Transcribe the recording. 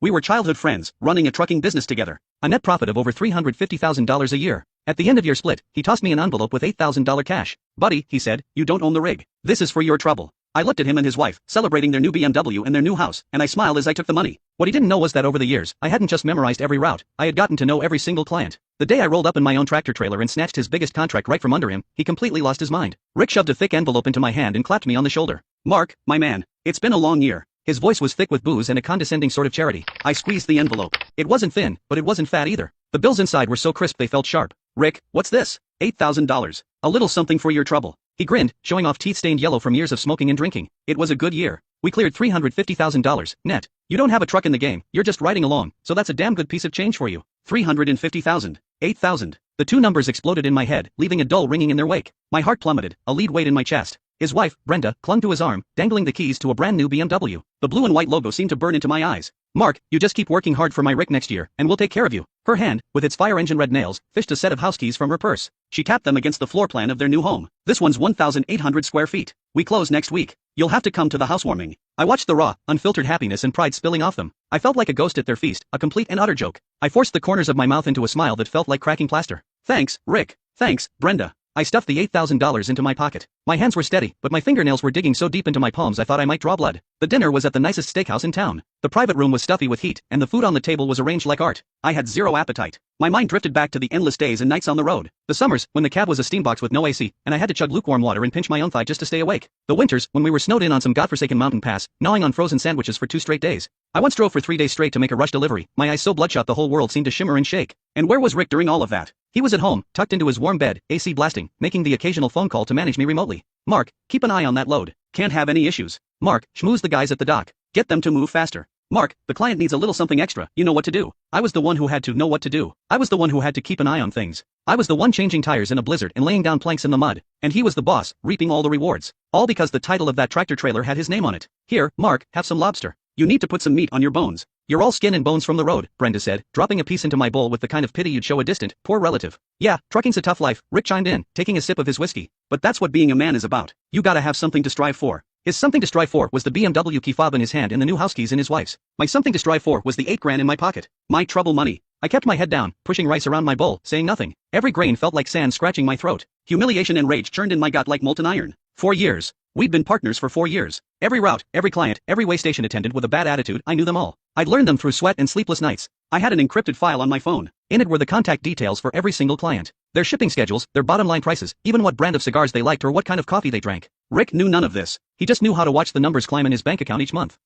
We were childhood friends, running a trucking business together. A net profit of over $350,000 a year. At the end of year split, he tossed me an envelope with $8,000 cash. Buddy, he said, you don't own the rig. This is for your trouble. I looked at him and his wife, celebrating their new BMW and their new house, and I smiled as I took the money. What he didn't know was that over the years, I hadn't just memorized every route, I had gotten to know every single client. The day I rolled up in my own tractor trailer and snatched his biggest contract right from under him, he completely lost his mind. Rick shoved a thick envelope into my hand and clapped me on the shoulder. Mark, my man, it's been a long year. His voice was thick with booze and a condescending sort of charity. I squeezed the envelope. It wasn't thin, but it wasn't fat either. The bills inside were so crisp they felt sharp. Rick, what's this? $8,000. A little something for your trouble. He grinned, showing off teeth stained yellow from years of smoking and drinking. It was a good year. We cleared $350,000, net. You don't have a truck in the game, you're just riding along, so that's a damn good piece of change for you. 350,000. 8,000. The two numbers exploded in my head, leaving a dull ringing in their wake. My heart plummeted, a lead weight in my chest. His wife, Brenda, clung to his arm, dangling the keys to a brand new BMW. The blue and white logo seemed to burn into my eyes. Mark, you just keep working hard for my Rick next year, and we'll take care of you. Her hand, with its fire engine red nails, fished a set of house keys from her purse. She tapped them against the floor plan of their new home. This one's 1,800 square feet. We close next week. You'll have to come to the housewarming. I watched the raw, unfiltered happiness and pride spilling off them. I felt like a ghost at their feast, a complete and utter joke. I forced the corners of my mouth into a smile that felt like cracking plaster. Thanks, Rick. Thanks, Brenda. I stuffed the $8,000 into my pocket. My hands were steady, but my fingernails were digging so deep into my palms I thought I might draw blood. The dinner was at the nicest steakhouse in town. The private room was stuffy with heat, and the food on the table was arranged like art. I had zero appetite. My mind drifted back to the endless days and nights on the road. The summers, when the cab was a steambox with no AC, and I had to chug lukewarm water and pinch my own thigh just to stay awake. The winters, when we were snowed in on some godforsaken mountain pass, gnawing on frozen sandwiches for 2 straight days. I once drove for 3 days straight to make a rush delivery, my eyes so bloodshot the whole world seemed to shimmer and shake. And where was Rick during all of that? He was at home, tucked into his warm bed, AC blasting, making the occasional phone call to manage me remotely. Mark, keep an eye on that load. Can't have any issues. Mark, schmooze the guys at the dock. Get them to move faster. Mark, the client needs a little something extra, you know what to do. I was the one who had to know what to do. I was the one who had to keep an eye on things. I was the one changing tires in a blizzard and laying down planks in the mud. And he was the boss, reaping all the rewards. All because the title of that tractor trailer had his name on it. Here, Mark, have some lobster. You need to put some meat on your bones. You're all skin and bones from the road, Brenda said, dropping a piece into my bowl with the kind of pity you'd show a distant, poor relative. Yeah, trucking's a tough life, Rick chimed in, taking a sip of his whiskey. But that's what being a man is about. You gotta have something to strive for. His something to strive for was the BMW key fob in his hand and the new house keys in his wife's. My something to strive for was the $8,000 in my pocket. My trouble money. I kept my head down, pushing rice around my bowl, saying nothing. Every grain felt like sand scratching my throat. Humiliation and rage churned in my gut like molten iron. 4 years. We'd been partners for 4 years. Every route, every client, every way station attendant with a bad attitude, I knew them all. I'd learned them through sweat and sleepless nights. I had an encrypted file on my phone. In it were the contact details for every single client. Their shipping schedules, their bottom line prices, even what brand of cigars they liked or what kind of coffee they drank. Rick knew none of this. He just knew how to watch the numbers climb in his bank account each month.